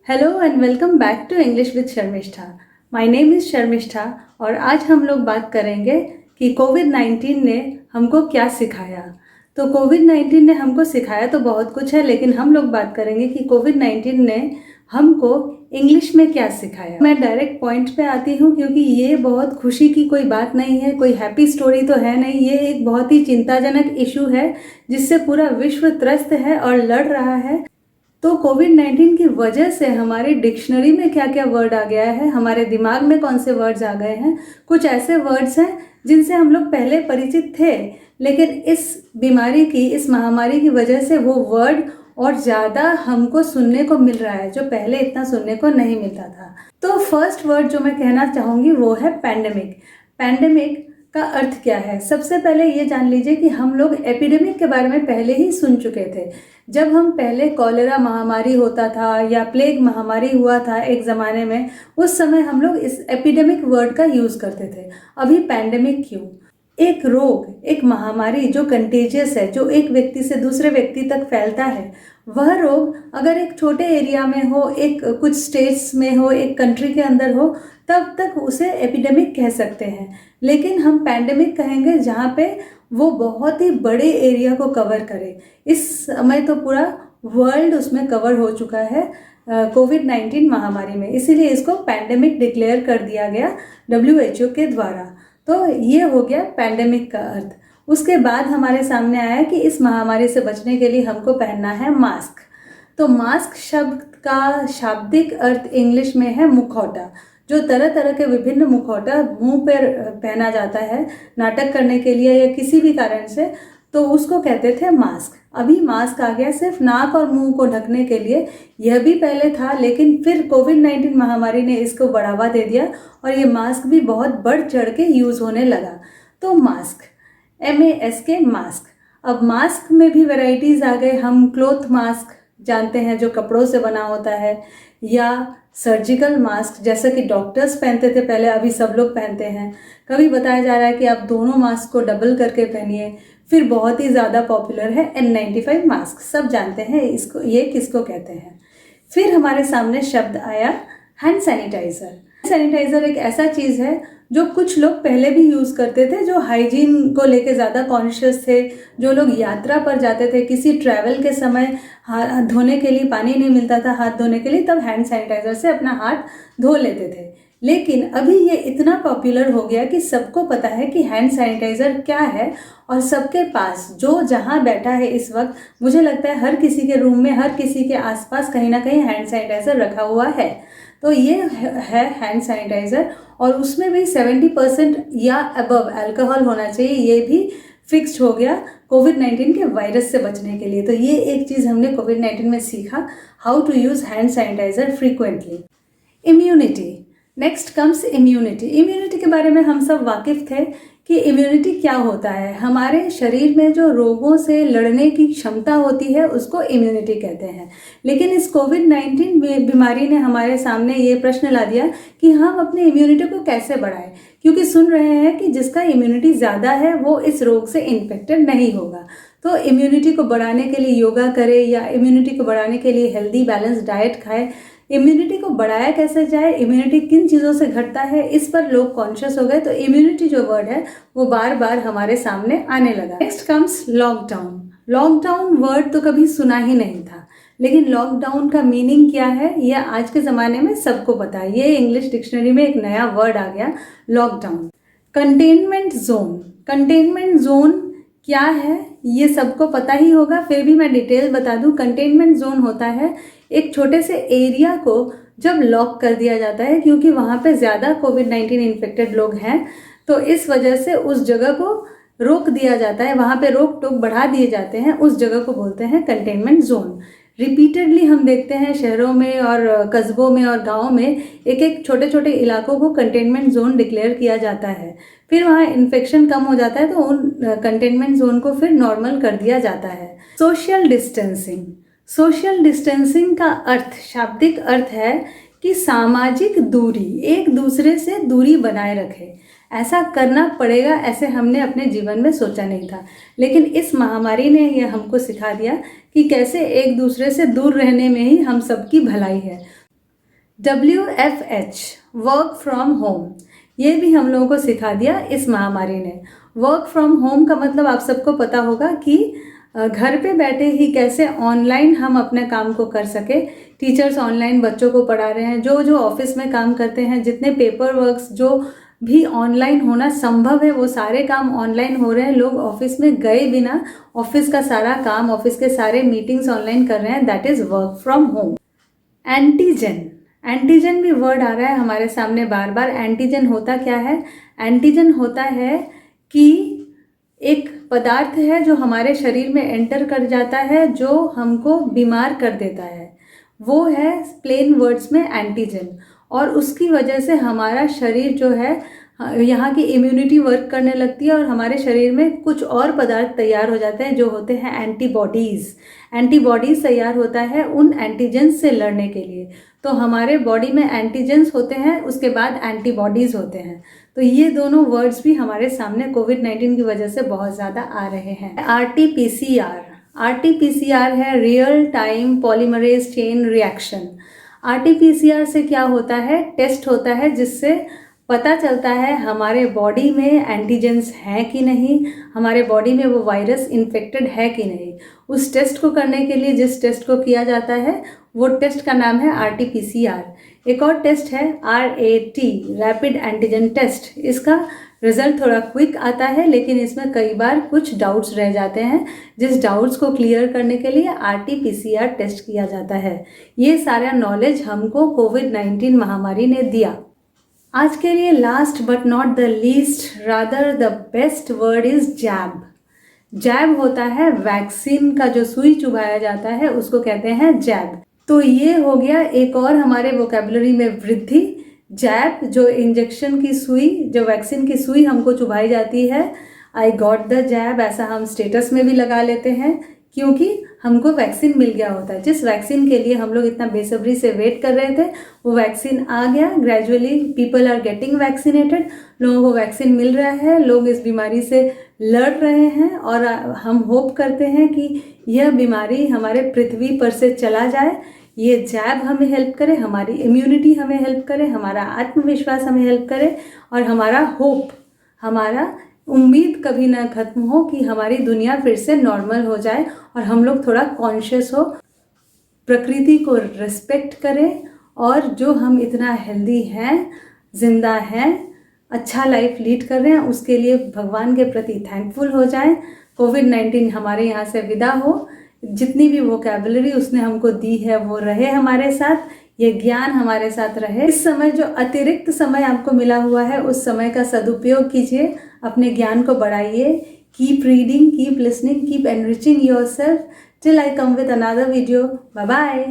Hello and welcome back to English with Sharmishtha. My name is Sharmishtha और आज हम लोग बात करेंगे कि कोविड-19 ने हमको क्या सिखाया। तो कोविड-19 ने हमको सिखाया तो बहुत कुछ है, लेकिन हम लोग बात करेंगे कि कोविड-19 ने हमको इंग्लिश में क्या सिखाया। मैं डायरेक्ट पॉइंट पे आती हूँ क्योंकि ये बहुत खुशी की कोई बात नहीं है, कोई हैप्पी स्टोरी तो है नहीं। ये एक बहुत ही चिंताजनक इशू है जिससे पूरा विश्व त्रस्त है और लड़ रहा है। तो कोविड-19 की वजह से हमारी डिक्शनरी में क्या क्या वर्ड आ गया है, हमारे दिमाग में कौन से वर्ड्स आ गए हैं। कुछ ऐसे वर्ड्स हैं जिनसे हम लोग पहले परिचित थे, लेकिन इस बीमारी की, इस महामारी की वजह से वो वर्ड और ज़्यादा हमको सुनने को मिल रहा है जो पहले इतना सुनने को नहीं मिलता था। तो फर्स्ट वर्ड जो मैं कहना चाहूँगी वो है पैंडेमिक। पैंडेमिक का अर्थ क्या है? सबसे पहले ये जान लीजिए कि हम लोग एपिडेमिक के बारे में पहले ही सुन चुके थे। जब हम पहले कॉलेरा महामारी होता था या प्लेग महामारी हुआ था एक ज़माने में, उस समय हम लोग इस एपिडेमिक वर्ड का यूज़ करते थे। अभी पैंडेमिक क्यों? एक रोग, एक महामारी जो कंटेजियस है, जो एक व्यक्ति से दूसरे व्यक्ति तक फैलता है, वह रोग अगर एक छोटे एरिया में हो, एक कुछ स्टेट्स में हो, एक कंट्री के अंदर हो, तब तक उसे एपिडेमिक कह सकते हैं। लेकिन हम पैंडेमिक कहेंगे जहाँ पे वो बहुत ही बड़े एरिया को कवर करे। इस समय तो पूरा वर्ल्ड उसमें कवर हो चुका है कोविड-19 महामारी में, इसीलिए इसको पैंडेमिक डिक्लेयर कर दिया गया WHO के द्वारा। तो ये हो गया पैंडेमिक का अर्थ। उसके बाद हमारे सामने आया कि इस महामारी से बचने के लिए हमको पहनना है मास्क। तो मास्क शब्द का शाब्दिक अर्थ इंग्लिश में है मुखौटा। जो तरह तरह के विभिन्न मुखौटा मुंह पर पहना जाता है नाटक करने के लिए या किसी भी कारण से, तो उसको कहते थे मास्क। अभी मास्क आ गया सिर्फ नाक और मुंह को ढकने के लिए। यह भी पहले था, लेकिन फिर कोविड-19 महामारी ने इसको बढ़ावा दे दिया और ये मास्क भी बहुत बढ़ चढ़ के यूज़ होने लगा। तो मास्क, MASK, मास्क। अब मास्क में भी वैरायटीज़ आ गए। हम क्लॉथ मास्क जानते हैं जो कपड़ों से बना होता है, या सर्जिकल मास्क जैसा कि डॉक्टर्स पहनते थे पहले, अभी सब लोग पहनते हैं। कभी बताया जा रहा है कि आप दोनों मास्क को डबल करके पहनिए। फिर बहुत ही ज़्यादा पॉपुलर है N95 मास्क। सब जानते हैं इसको, ये किसको कहते हैं। फिर हमारे सामने शब्द आया हैंड सैनिटाइज़र। सैनिटाइज़र एक ऐसा चीज़ है जो कुछ लोग पहले भी यूज़ करते थे, जो हाइजीन को लेके ज़्यादा कॉन्शियस थे। जो लोग यात्रा पर जाते थे, किसी ट्रैवल के समय हाथ धोने के लिए पानी नहीं मिलता था हाथ धोने के लिए, तब हैंड सैनिटाइज़र से अपना हाथ धो लेते थे। लेकिन अभी ये इतना पॉपुलर हो गया कि सबको पता है कि हैंड सैनिटाइज़र क्या है, और सबके पास जो जहाँ बैठा है इस वक्त, मुझे लगता है हर किसी के रूम में, हर किसी के आसपास कहीं ना कहीं हैंड सैनिटाइज़र रखा हुआ है। तो ये है हैंड सैनिटाइज़र, और उसमें भी 70% या अबव अल्कोहल होना चाहिए। ये भी फिक्स्ड हो गया कोविड-19 के वायरस से बचने के लिए। तो ये एक चीज़ हमने कोविड-19 में सीखा, how to use hand sanitizer frequently. Immunity, next comes immunity. Immunity के बारे में हम सब वाकिफ़ थे कि इम्यूनिटी क्या होता है। हमारे शरीर में जो रोगों से लड़ने की क्षमता होती है उसको इम्यूनिटी कहते हैं। लेकिन इस कोविड-19 बीमारी ने हमारे सामने ये प्रश्न ला दिया कि हम अपनी इम्यूनिटी को कैसे बढ़ाएं, क्योंकि सुन रहे हैं कि जिसका इम्यूनिटी ज़्यादा है वो इस रोग से इन्फेक्टेड नहीं होगा। तो इम्यूनिटी को बढ़ाने के लिए योगा करें, या इम्यूनिटी को बढ़ाने के लिए हेल्दी बैलेंस डाइट खाएं। इम्यूनिटी को बढ़ाया कैसे जाए, इम्यूनिटी किन चीज़ों से घटता है, इस पर लोग कॉन्शियस हो गए। तो इम्यूनिटी जो वर्ड है वो बार बार हमारे सामने आने लगा। Next comes lockdown. Lockdown word तो कभी सुना ही नहीं था, लेकिन लॉकडाउन का मीनिंग क्या है यह आज के ज़माने में सबको पता है। ये इंग्लिश डिक्शनरी में एक नया वर्ड आ गया, lockdown. Containment zone. Containment zone क्या है ये सबको पता ही होगा, फिर भी मैं डिटेल बता दूं। कंटेनमेंट जोन होता है एक छोटे से एरिया को जब लॉक कर दिया जाता है, क्योंकि वहाँ पे ज़्यादा कोविड-19 इन्फेक्टेड लोग हैं, तो इस वजह से उस जगह को रोक दिया जाता है, वहाँ पे रोक टोक बढ़ा दिए जाते हैं। उस जगह को बोलते हैं कंटेनमेंट जोन। रिपीटेडली हम देखते हैं शहरों में और कस्बों में और गाँव में एक एक छोटे छोटे इलाकों को कंटेनमेंट जोन डिक्लेयर किया जाता है। फिर वहाँ इन्फेक्शन कम हो जाता है तो उन कंटेनमेंट जोन को फिर नॉर्मल कर दिया जाता है। Social distancing. सोशल डिस्टेंसिंग का अर्थ, शाब्दिक अर्थ है कि सामाजिक दूरी, एक दूसरे से दूरी बनाए रखे। ऐसा करना पड़ेगा, ऐसे हमने अपने जीवन में सोचा नहीं था, लेकिन इस महामारी ने यह हमको सिखा दिया कि कैसे एक दूसरे से दूर रहने में ही हम सबकी भलाई है। WFH वर्क फ्रॉम होम, ये भी हम लोगों को सिखा दिया इस महामारी ने। वर्क फ्रॉम होम का मतलब आप सबको पता होगा कि घर पे बैठे ही कैसे ऑनलाइन हम अपने काम को कर सके। टीचर्स ऑनलाइन बच्चों को पढ़ा रहे हैं, जो जो ऑफिस में काम करते हैं, जितने पेपर वर्क्स जो भी ऑनलाइन होना संभव है वो सारे काम ऑनलाइन हो रहे हैं। लोग ऑफिस में गए बिना ऑफिस का सारा काम, ऑफिस के सारे मीटिंग्स ऑनलाइन कर रहे हैं। That is work from home. Antigen, antigen भी वर्ड आ रहा है हमारे सामने बार बार। एंटीजन होता क्या है? एंटीजन होता है कि एक पदार्थ है जो हमारे शरीर में एंटर कर जाता है, जो हमको बीमार कर देता है, वो है प्लेन वर्ड्स में एंटीजन। और उसकी वजह से हमारा शरीर जो है, यहाँ की इम्यूनिटी वर्क करने लगती है और हमारे शरीर में कुछ और पदार्थ तैयार हो जाते हैं जो होते हैं एंटीबॉडीज़। एंटीबॉडीज़ तैयार होता है उन एंटीजेंस से लड़ने के लिए। तो हमारे बॉडी में एंटीजेंस होते हैं, उसके बाद एंटीबॉडीज़ होते हैं। तो ये दोनों वर्ड्स भी हमारे सामने कोविड-19 की वजह से बहुत ज़्यादा आ रहे हैं। RT-PCR, RT-PCR है real time polymerase chain reaction. RT-PCR से क्या होता है? टेस्ट होता है जिससे पता चलता है हमारे बॉडी में एंटीजेंस हैं कि नहीं, हमारे बॉडी में वो वायरस इन्फेक्टेड है कि नहीं। उस टेस्ट को करने के लिए जिस टेस्ट को किया जाता है वो टेस्ट का नाम है RT-PCR। एक और टेस्ट है RAT, रैपिड एंटीजन टेस्ट। इसका रिजल्ट थोड़ा क्विक आता है, लेकिन इसमें कई बार कुछ डाउट्स रह जाते हैं, जिस डाउट्स को क्लियर करने के लिए RT-PCR टेस्ट किया जाता है। ये सारा नॉलेज हमको कोविड-19 महामारी ने दिया। आज के लिए last but not the least, rather the best word is jab. Jab होता है वैक्सीन का जो सुई चुभाया जाता है, उसको कहते हैं जैब। तो ये हो गया एक और हमारे वोकेबलरी में वृद्धि। जैब जो इंजेक्शन की सुई, जो वैक्सीन की सुई हमको चुभाई जाती है, आई गॉट द जैब, ऐसा हम स्टेटस में भी लगा लेते हैं क्योंकि हमको वैक्सीन मिल गया होता है। जिस वैक्सीन के लिए हम लोग इतना बेसब्री से वेट कर रहे थे वो वैक्सीन आ गया। Gradually people are getting vaccinated, लोगों को वैक्सीन मिल रहा है, लोग इस बीमारी से लड़ रहे हैं और हम होप करते हैं कि यह बीमारी हमारे पृथ्वी पर से चला जाए। ये जैब हमें हेल्प करे, हमारी इम्यूनिटी हमें हेल्प करे, हमारा आत्मविश्वास हमें हेल्प करे और हमारा होप, हमारा उम्मीद कभी ना खत्म हो कि हमारी दुनिया फिर से नॉर्मल हो जाए और हम लोग थोड़ा कॉन्शियस हो, प्रकृति को रिस्पेक्ट करें और जो हम इतना हेल्दी हैं, जिंदा हैं, अच्छा लाइफ लीड कर रहे हैं, उसके लिए भगवान के प्रति थैंकफुल हो जाएं। कोविड-19 हमारे यहाँ से विदा हो। जितनी भी वोकैबुलरी उसने हमको दी है वो रहे हमारे साथ, ये ज्ञान हमारे साथ रहे। इस समय जो अतिरिक्त समय आपको मिला हुआ है उस समय का सदुपयोग कीजिए, अपने ज्ञान को बढ़ाइए। Keep reading, keep listening, keep enriching yourself till I come with another video. Bye bye.